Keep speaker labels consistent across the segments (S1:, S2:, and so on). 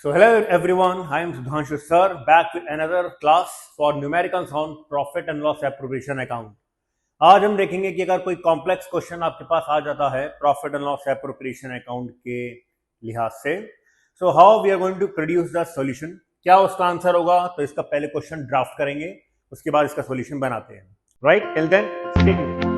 S1: So hello everyone, I am Sudhanshu sir back with another class for numericals on profit and loss appropriation account. आज हम देखेंगे कि अगर कोई complex question आपके पास आ जाता है profit and loss appropriation account के लिहाज से, so how we are going to produce the solution. क्या उसका आंसर होगा? तो इसका पहले क्वेश्चन ड्राफ्ट करेंगे, उसके बाद इसका सॉल्यूशन बनाते हैं। Right, till then stay tuned.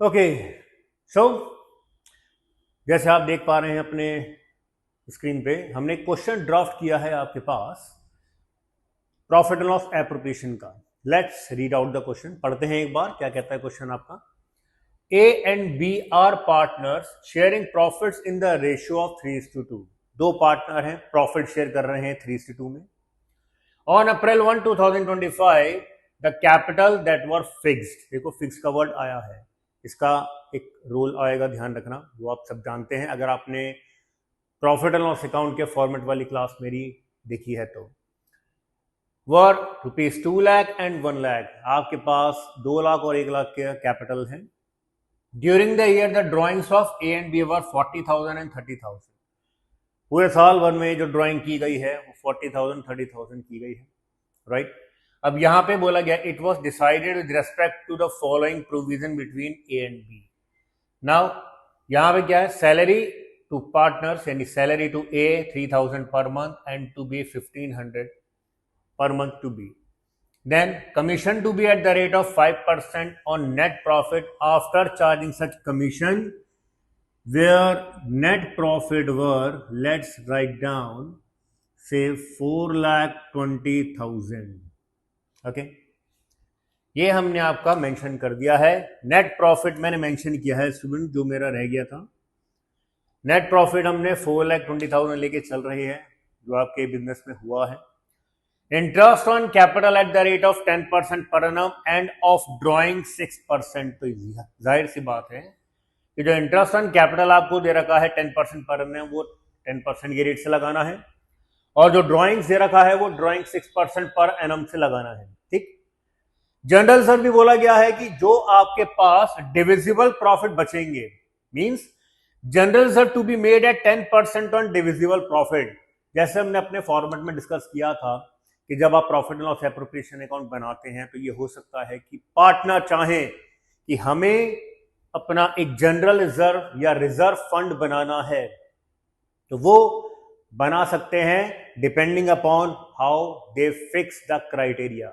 S1: Okay, so जैसे आप देख पा रहे हैं अपने स्क्रीन पे, हमने क्वेश्चन ड्राफ्ट किया है आपके पास प्रॉफिट एंड लॉस एप्रोप्रिएशन का। Let's read out the question, पढ़ते हैं एक बार। क्या कहता है क्वेश्चन आपका? A and B are partners sharing profits in the ratio of 3:2। दो पार्टनर हैं, प्रॉफिट शेयर कर रहे हैं 3:2 में। On April 1, 2025 the capital that were fixed, देखो फिक्स का वर्ड आया है, इसका एक रूल आएगा, ध्यान रखना, वो आप सब जानते हैं अगर आपने प्रॉफिट एंड लॉस अकाउंट के फॉर्मेट वाली क्लास मेरी देखी है तो। वर ₹2 लाख एंड 1 लाख, आपके पास 2 लाख और 1 लाख के कैपिटल है। During the year the drawings of A and B were 40,000 and 30,000। पूरे साल भर में जो ड्राइंग की गई है वो 40,000 30,000 की गई है। राइट, अब यहां पे बोला गया it was decided with respect to the following provision between A and B. Now यहां पे क्या है? सैलरी टू पार्टनर्स, यानी salary to A 3,000 per month and to B 1,500 per month to be. Then commission to be at the rate of 5% on net profit after charging such commission, where net profit were, let's write down, say 4,20,000. Okay, ये हमने आपका mention कर दिया है। Net profit मैंने mention किया है student, जो मेरा रह गया था। नेट प्रॉफिट हमने 4,20,000 लेके चल रहे हैं, जो आपके बिजनेस में हुआ है। Interest on capital at the rate of 10% per annum end of drawing 6%। तो जाहिर सी बात है कि जो इंटरेस्ट ऑन कैपिटल आपको दे रखा है 10% पर एनम, वो 10% के रेट से लगाना है, और जो ड्रॉइंग्स दे रखा है वो ड्रॉइंग 6% पर एनम से लगाना है। ठीक, जनरल सर भी बोला गया है कि जो आपके पास डिविजिबल प्रॉफिट बचेंगे, means general reserve to be made at 10% on divisible profit. जैसे हमने अपने फॉर्मेट में डिस्कस किया था कि जब आप profit and loss appropriation account बनाते हैं तो ये हो सकता है कि पार्टनर चाहे कि हमें अपना एक जनरल रिजर्व या रिजर्व फंड बनाना है, तो वो बना सकते हैं depending upon how they fix the criteria.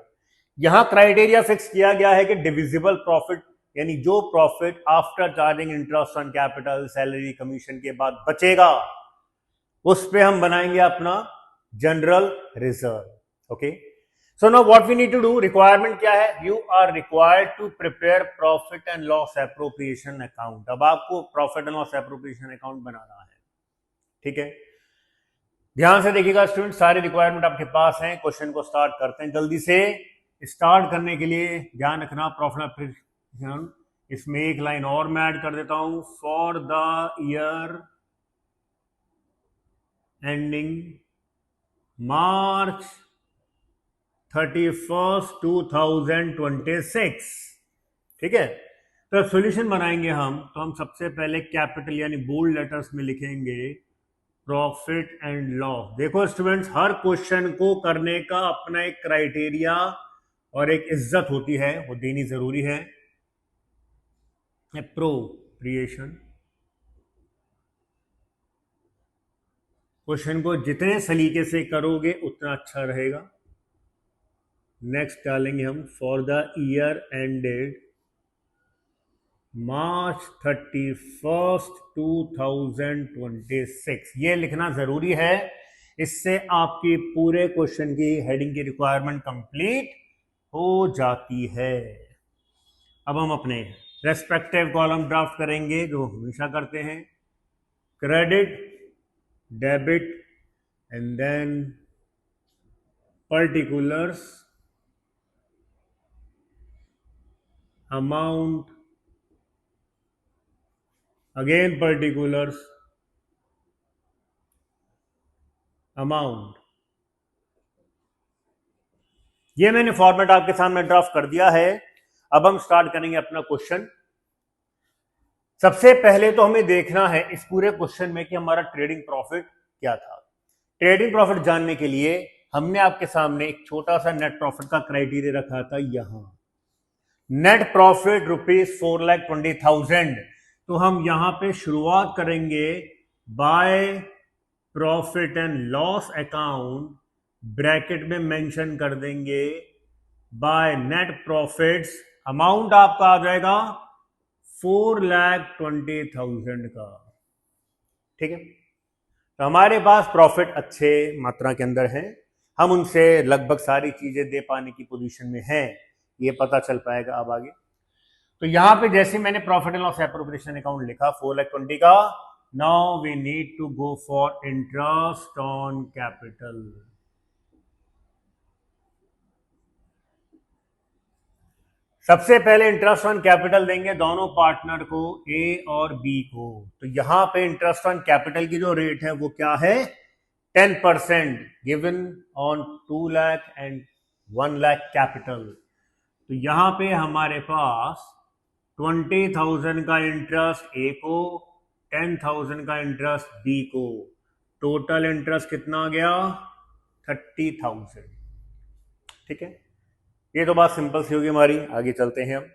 S1: यहां क्राइटेरिया फिक्स किया गया है कि डिविजिबल प्रॉफिट, यानी जो profit after charging interest on capital, salary, commission के बाद बचेगा, उस पे हम बनाएंगे अपना general reserve. Okay, so now what we need to do, requirement क्या है, you are required to prepare profit and loss appropriation account. अब आपको profit and loss appropriation account बनाना है, ठीक है। ध्यान से देखिएगा स्टूडेंट, सारे रिक्वायरमेंट आपके पास हैं। क्वेश्चन को स्टार्ट करते हैं जल्दी से। स्टार्ट करने के लिए ध्यान रखना प्रॉफिट एप्रोप्रिएशन, इसमें एक लाइन और मैं ऐड कर देता हूं, फॉर द ईयर एंडिंग मार्च 31, 2026, ठीक है। तो सॉल्यूशन बनाएंगे हम, तो हम सबसे पहले कैपिटल यानी बोल्ड लेटर्स में लिखेंगे प्रॉफिट एंड लॉस। देखो स्टूडेंट्स, हर क्वेश्चन को करने का अपना एक क्राइटेरिया और एक इज्जत होती है, वो देनी जरूरी है। एप्रोप्रिएशन, क्वेश्चन को जितने सलीके से करोगे उतना अच्छा रहेगा। नेक्स्ट डालेंगे हम फॉर द ईयर एंडेड मार्च 31, 2026, ये लिखना जरूरी है। इससे आपकी पूरे क्वेश्चन की हेडिंग की रिक्वायरमेंट कंप्लीट हो जाती है। अब हम अपने रेस्पेक्टिव कॉलम ड्राफ्ट करेंगे जो हमेशा करते हैं, credit, debit and then particulars, amount, again particulars, amount. ये मैंने फॉर्मेट आपके सामने ड्राफ्ट कर दिया है। अब हम स्टार्ट करेंगे अपना क्वेश्चन। सबसे पहले तो हमें देखना है इस पूरे क्वेश्चन में कि हमारा ट्रेडिंग प्रॉफिट क्या था। ट्रेडिंग प्रॉफिट जानने के लिए हमने आपके सामने एक छोटा सा नेट प्रॉफिट का क्राइटेरिया रखा था। यहां नेट प्रॉफिट ₹4,20,000, तो हम यहां पे शुरुआत करेंगे by profit and loss account, bracket में मेंशन कर देंगे बाय नेट प्रॉफिट्स, अमाउंट आपका आ जाएगा 4,20,000 का, ठीक है। तो हमारे पास प्रॉफिट अच्छे मात्रा के अंदर है, हम उनसे लगभग सारी चीजें दे पाने की पोजीशन में हैं, ये पता चल पाएगा अब आगे। तो यहां पे जैसे मैंने profit and loss appropriation account लिखा 4,20,000 का, now we need to go for interest on capital. सबसे पहले इंटरेस्ट ऑन कैपिटल देंगे दोनों पार्टनर को, ए और बी को। तो यहां पे इंटरेस्ट ऑन कैपिटल की जो रेट है वो क्या है, 10% given on 2 lakh and 1 lakh capital. तो यहां पे हमारे पास 20,000 का इंटरेस्ट ए को, 10,000 का इंटरेस्ट बी को, टोटल इंटरेस्ट कितना आ गया 30,000, ठीक है। ये तो बात सिंपल सी होगी हमारी। आगे चलते हैं हम।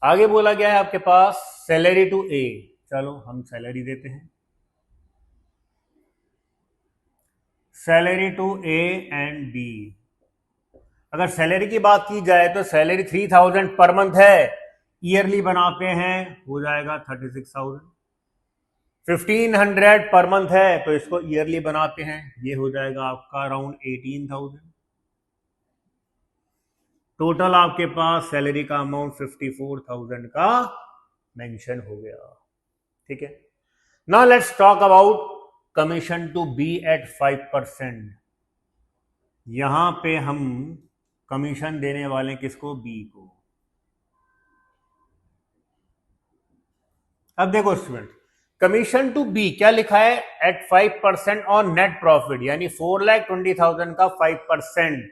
S1: आगे बोला गया है आपके पास सैलरी टू ए, चलो हम सैलरी देते हैं, salary to A and B. अगर सैलरी की बात की जाए तो सैलरी 3,000 पर मंथ है, ईयरली बनाते हैं हो जाएगा 36,000। 1,500 पर मंथ है तो इसको ईयरली बनाते हैं, ये हो जाएगा आपका अराउंड 18,000। टोटल आपके पास सैलरी का अमाउंट 54,000 का मेंशन हो गया, ठीक है। Now let's talk about commission to be at 5%। यहां पे हम कमीशन देने वाले किसको, बी को। अब देखो स्टूडेंट, कमीशन टू बी क्या लिखा है, एट 5% ऑन नेट प्रॉफिट, यानी 4,20,000 का 5%।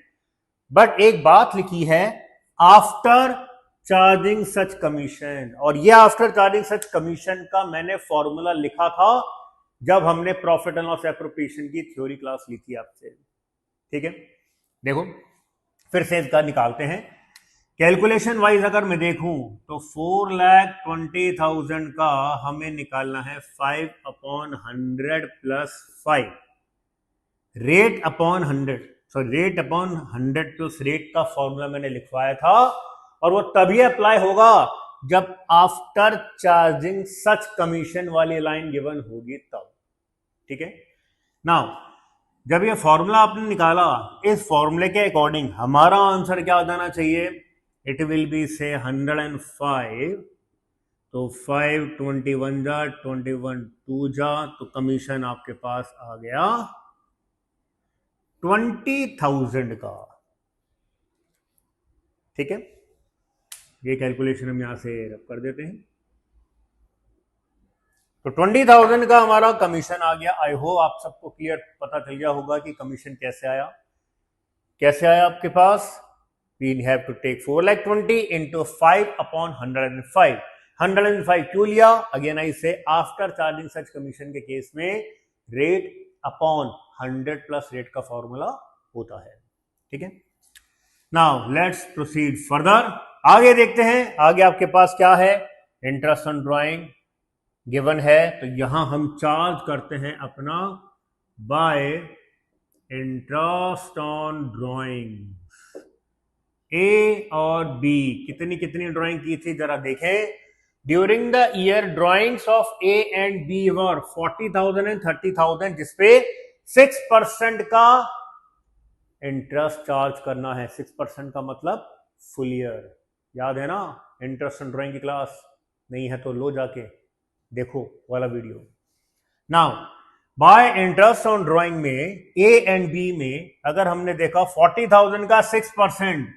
S1: बट एक बात लिखी है आफ्टर चार्जिंग सच कमीशन, और ये आफ्टर चार्जिंग सच कमीशन का मैंने फॉर्मूला लिखा था जब हमने प्रॉफिट एंड लॉस एप्रोप्रिएशन की थ्योरी क्लास ली थी आपसे। ठीक है, देखो फिर से इसका निकालते हैं। कैलकुलेशन वाइज अगर मैं देखूं तो 4,20,000 का हमें निकालना है 5/100 plus 5, rate upon 100, so rate upon 100 plus rate का फॉर्मूला मैंने लिखवाया था, और वो तभी अप्लाई होगा जब आफ्टर चार्जिंग सच कमीशन वाली लाइन गिवन होगी तब। ठीक है, नाउ जब ये फॉर्मूला आपने निकाला, इस फॉर्मूले के अकॉर्डिंग हमारा आंसर क्या आ जाना चाहिए, इट विल बी से 105, तो 5 21 जा 21 2 जा, तो कमीशन आपके पास आ गया 20,000 का। ठीक है, ये कैलकुलेशन हम यहां से रब कर देते हैं, तो 20,000 का हमारा कमीशन आ गया। आई होप आप सबको क्लियर पता चल गया होगा कि कमीशन कैसे आया। कैसे आया आपके पास, we have to take 4,20,000 into 5/105। 105 क्यों लिया, again I say after charging such commission के केस में रेट अपॉन 100 प्लस रेट का फॉर्मूला होता है। ठीक है, नाउ लेट्स प्रोसीड फर्दर, आगे देखते हैं। आगे आपके पास क्या है, इंटरेस्ट ऑन ड्राइंग गिवन है, तो यहां हम चार्ज करते हैं अपना by interest on drawing. A और बी कितनी कितनी ड्राइंग की थी जरा देखें। During the year drawings of A and B were 40,000 and 30,000, जिसपे 6% का इंटरेस्ट चार्ज करना है। 6% का मतलब फुल ईयर, याद है ना, इंटरेस्ट ऑन ड्राइंग की क्लास नहीं है तो लो जाके देखो वाला video. Now bye interest on drawing में ए एंड बी में अगर हमने देखा 40,000 का 6%,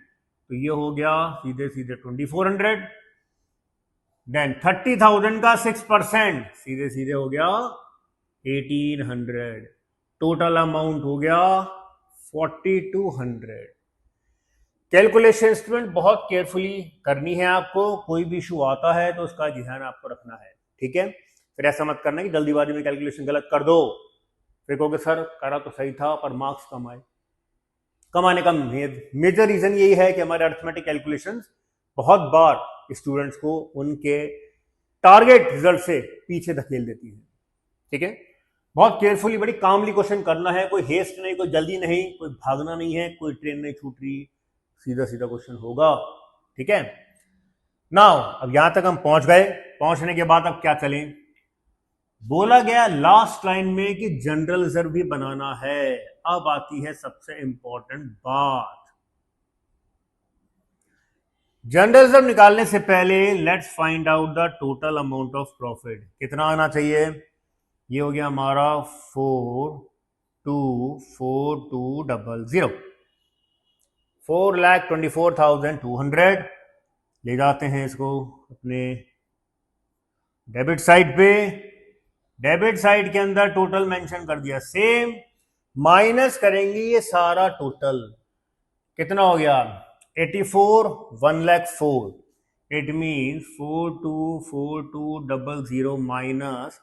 S1: तो ये हो गया सीधे सीधे 2,400। देन 30,000 का 6% सीधे सीधे हो गया 1,800। टोटल अमाउंट हो गया 4,200। कैलकुलेशन स्टूडेंट बहुत केयरफुली करनी है आपको, कोई भी इशू आता है तो उसका ध्यान आपको रखना है। ठीक है, फिर ऐसा मत करना कि जल्दीबाजी में कैलकुलेशन गलत कर दो, फिर कहोगे सर करा तो सही था पर मार्क्स कम आए। कम आने का मेजर रीजन यही है कि हमारे अरिथमेटिक कैलकुलेशंस बहुत बार स्टूडेंट्स को उनके टारगेट रिजल्ट से पीछे धकेल देती है। ठीक है, बहुत केयरफुली बड़ी कामली क्वेश्चन करना है, कोई हेस्ट नहीं, कोई जल्दी नहीं, कोई भागना नहीं है, कोई ट्रेन नहीं छूट रही, सीधा सीधा क्वेश्चन होगा। ठीक है, नाउ अब यहां तक हम पहुंच गए। पहुंचने के बाद अब क्या चलें, बोला गया लास्ट लाइन में कि जनरल रिजर्व भी बनाना है। अब आती है सबसे इंपॉर्टेंट बात, जनरल रिजर्व निकालने से पहले let's find out the total amount of profit. कितना आना चाहिए, ये हो गया हमारा 4,242,000, 4,24,200। ले जाते हैं इसको अपने डेबिट साइड पे। डेबिट साइड के अंदर टोटल मेंशन कर दिया सेम, माइनस करेंगे ये सारा टोटल, कितना हो गया 84, 1,04। इट मीन्स 424200 माइनस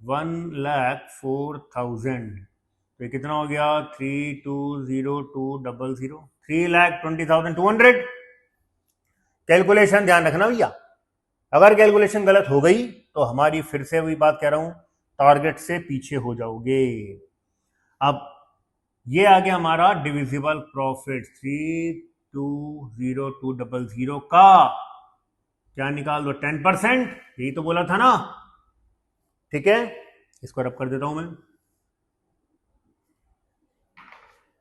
S1: 1,04,000, तो ये कितना हो गया 320200, 3,20,200। कैलकुलेशन ध्यान रखना भैया, अगर कैलकुलेशन गलत हो गई तो हमारी फिर से वही बात कह रहा हूं, टारगेट से पीछे हो जाओगे। अब ये आ गया हमारा डिविजिबल प्रॉफिट 3,20200 का क्या निकाल दो 10%, यही तो बोला था ना। ठीक है, इसको रब कर देता हूं मैं।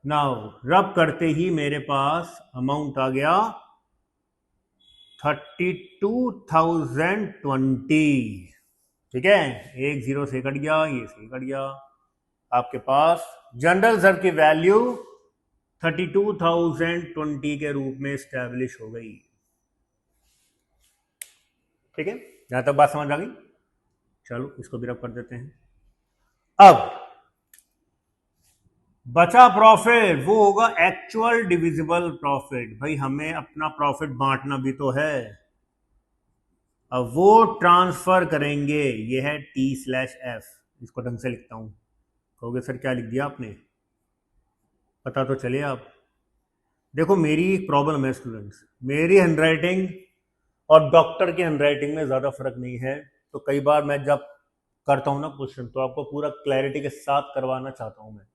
S1: नाउ रब करते ही मेरे पास अमाउंट आ गया 32,020। ठीक है, एक जीरो से कट गया, ये से कट गया, आपके पास जनरल रिजर्व की वैल्यू 32,020 के रूप में स्टैब्लिश हो गई। ठीक है, यहां तक बात समझ आ गई। चलो इसको भी रब कर देते हैं। अब बचा प्रॉफिट वो होगा एक्चुअल डिविजिबल प्रॉफिट। भाई हमें अपना प्रॉफिट बांटना भी तो है, अब वो ट्रांसफर करेंगे। ये है T/F। इसको ढंग से लिखता हूं, कहोगे सर क्या लिख दिया आपने, पता तो चले आप। देखो मेरी एक प्रॉब्लम है स्टूडेंट्स, मेरी हैंडराइटिंग और डॉक्टर की हैंडराइटिंग में ज़्यादा फर्क नहीं है। तो कई बार मैं जब करता हूँ ना क्वेश्चन, तो आपको पूरा क्लैरिटी के साथ करवाना चाहता हूँ मैं,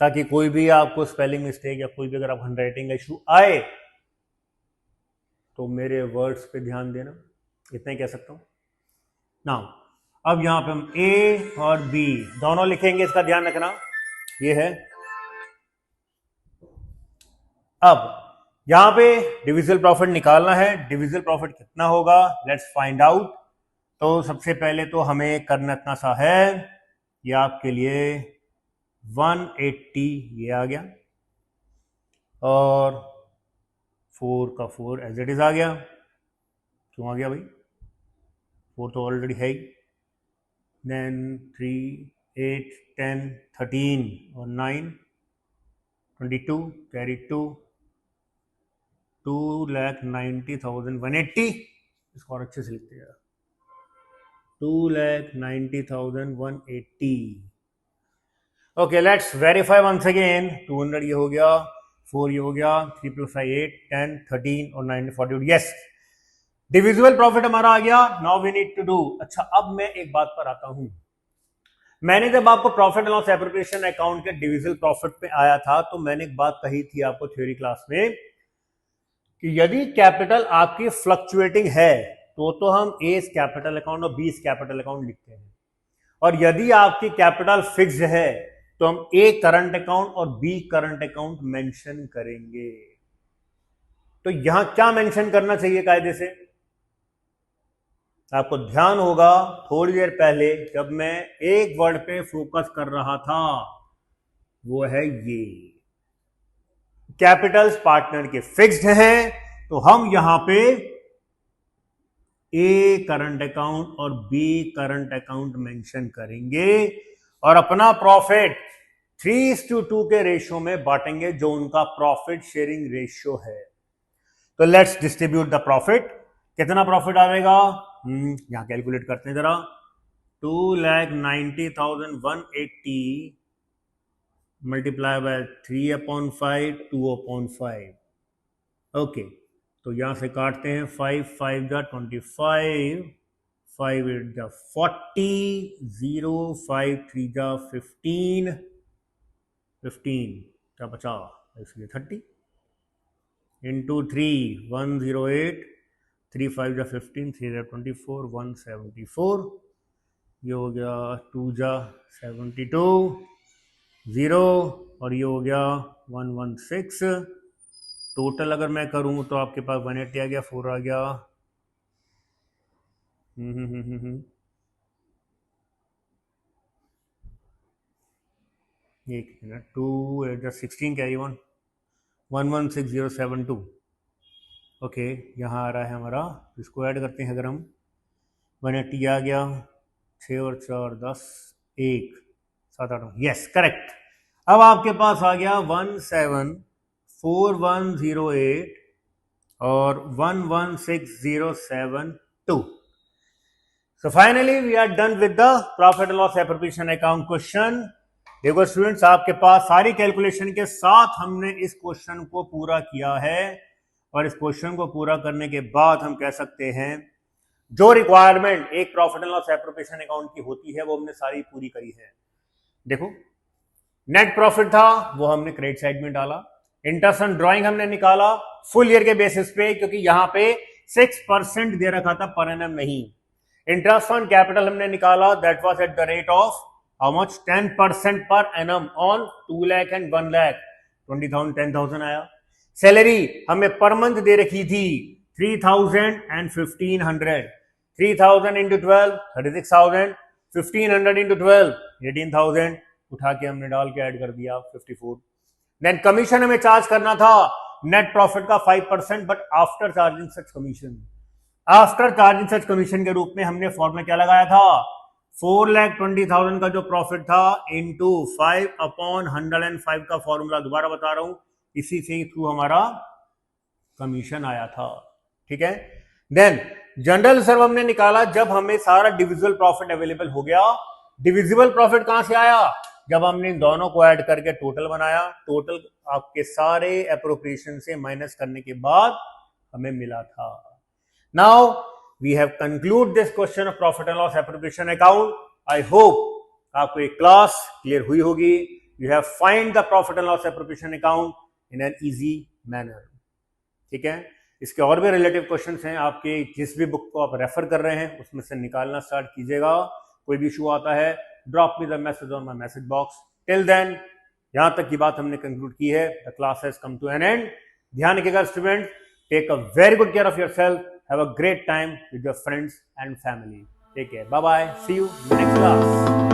S1: ताकि कोई भी आपको स्पेलिंग मिस्टेक या कोई भी अगर आप हैंडराइटिंग का इशू आए तो मेरे वर्ड्स पे ध्यान देना, इतना ही कह सकता हूँ ना। अब यहाँ पे हम ए और बी दोनों लिखेंगे, इसका ध्यान रखना। ये है, अब यहां पे डिविजिबल प्रॉफिट निकालना है। डिविजिबल प्रॉफिट कितना होगा, लेट्स फाइंड आउट। तो सबसे पहले तो हमें करना इतना सा है, ये आपके लिए 180 ये आ गया, और 4 का 4 एज इट इज आ गया। क्यों आ गया भाई, 4 तो ऑलरेडी है ही। देन 3, 8, 10, 13 और 9, 22 कैरी 2,90,180। इसको और अच्छे से लिखते हैं, 2,90,180। Okay let's verify once again. 200 ये हो गया, 4 ये हो गया, 3 + 5 8, 10, 13 और 9 42। यस, डिविजिबल प्रॉफिट हमारा आ गया। Now we need to do. अच्छा अब मैं एक बात पर आता हूं, मैंने जब आपको profit and loss appropriation account के डिविजिबल प्रॉफिट पे आया था, तो मैंने एक बात कही थी आपको थ्योरी क्लास में कि यदि कैपिटल आपकी फ्लक्चुएटिंग है तो हम ए कैपिटल अकाउंट और बी कैपिटल अकाउंट लिखते हैं, और यदि आपकी कैपिटल फिक्स्ड है तो हम ए करंट अकाउंट और बी करंट अकाउंट मेंशन करेंगे। तो यहां क्या मेंशन करना चाहिए कायदे से, आपको ध्यान होगा थोड़ी देर पहले जब मैं एक वर्ड पे फोकस कर रहा था, वो है ये कैपिटल्स पार्टनर के फिक्स्ड हैं, तो हम यहां पे ए करंट अकाउंट और बी करंट अकाउंट मेंशन करेंगे, और अपना प्रॉफिट 3:2 के रेशियो में बांटेंगे, जो उनका प्रॉफिट शेयरिंग रेशियो है। तो लेट्स डिस्ट्रीब्यूट द प्रॉफिट। कितना प्रॉफिट आएगा, यहां कैलकुलेट करते हैं जरा। 2,90,180 मल्टीप्लाई बाय 3/5, 2/5। ओके, तो यहां से काटते हैं, 5 5 जा 25, 5 8 जा 40, 0 5 3 जा 15, 15 क्या बचा, इसलिए 30 इंटू 3 108, 3 5 जा 15, 3 जा 24, 174। ये हो गया 2 जा 72, 0 और ये हो गया 116। टोटल अगर मैं करूं तो आपके पास 180 आ गया, 4 आ गया, एक मिनट, 2 8 16 कैरी 116072। ओके, यहाँ आ रहा है हमारा, इसको ऐड करते हैं अगर हम, 180 आ गया, 6 और 4 10, 1 7 8 यस करेक्ट। अब आपके पास आ गया 174108 और 116072। So finally we are done with the profit and loss appropriation account question। देखो स्टूडेंट्स, आपके पास सारी कैलकुलेशन के साथ हमने इस क्वेश्चन को पूरा किया है, और इस क्वेश्चन को पूरा करने के बाद हम कह सकते हैं जो रिक्वायरमेंट एक profit and loss appropriation account की होती है वो हमने सारी पूरी करी है। देखो नेट प्रॉफिट था वो हमने क्रेडिट साइड में डाला, इंटरेस्ट ऑन ड्राइंग हमने निकाला फुल ईयर के बेसिस पे, क्योंकि यहां पे 6% दे रखा था पर एनम नहीं। इंटरेस्ट ऑन कैपिटल हमने निकाला, that was at the rate of how much, 10% per annum on 2 lakh and 1 lakh, 20,000 10,000 आया। सैलरी हमें पर मंथ दे रखी थी 3,000 एंड 1,500, 3,000 इंटू 12 36,000, 1,500 इंटू 12 18,000, उठा के हमने डाल के ऐड कर दिया 54। देन कमीशन हमें चार्ज करना था नेट प्रॉफिट का 5%, but after charging such commission, after charging such commission के रूप में हमने फॉर्मूला क्या लगाया था, 4,20,000 का जो प्रॉफिट था इंटू 5/105 का फॉर्मूला दोबारा बता रहा हूं, इसी से थ्रू हमारा कमीशन आया था। ठीक है, देन जनरल रिजर्व हमने निकाला जब हमें सारा डिविजिबल प्रॉफिट अवेलेबल हो गया। डिविजिबल प्रॉफिट कहां से आया? जब हमने इन दोनों को ऐड करके टोटल बनाया, टोटल आपके सारे एप्रोप्रिएशन से माइनस करने के बाद हमें मिला था। Now we have conclude this question of profit and loss appropriation account. I hope आपको एक क्लास क्लियर हुई होगी। You have find the profit and loss appropriation account in an easy manner. ठीक है, इसके और भी रिलेटिव क्वेश्चंस हैं आपके, जिस भी बुक को आप रेफर कर रहे हैं उसमें से निकालना स्टार्ट कीजिएगा। कोई भी इशू आता है, drop me the message on my message box. Till then, यहां तक की बात हमने कंक्लूड की है। The class has come to an end. ध्यान रखिएगा student, take a very good care of yourself, have a great time with your friends and family. Take care, bye bye, see you in the next class.